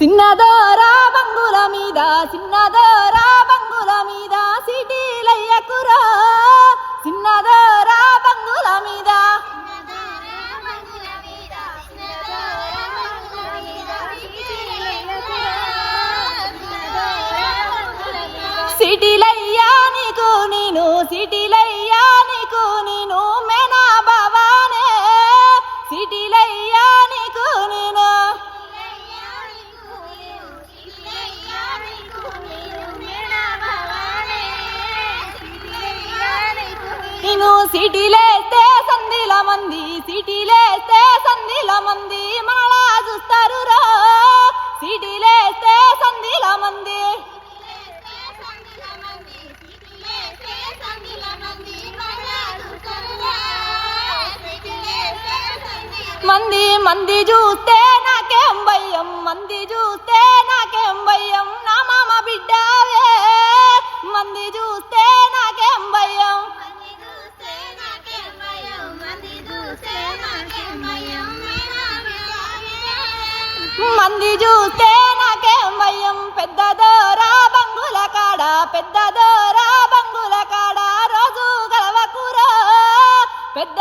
చిన్నదోరా బంగుల మీద చిన్నదోరా బంగుల మీద సిటీలయ్యకురా చిన్నదోరా బంగుల మీద సిటీలయ్యా నీకు నేను సిటీలయ్యా నీకు నేను మేనా బావానే సిటీలయ్యా నీకు నేను నేను సిటీలేస్తే సంధిల మంది సిటీలేస్తే సంధిల మంది మళ్ళా చూస్తారు రా సిటీలేస్తే సంధిల మంది మంది మంది చూస్తే నాకేం భయం మంది చూస్తే నాకేం భయం నా మామ బిడ్డవే మంది చూస్తే నాకేం భయం మంది చూస్తే నాకేం భయం పెద్దదోరా బంగుల కాడ పెద్దదోరా బంగుల కాడ రోజు గలవకురా పెద్ద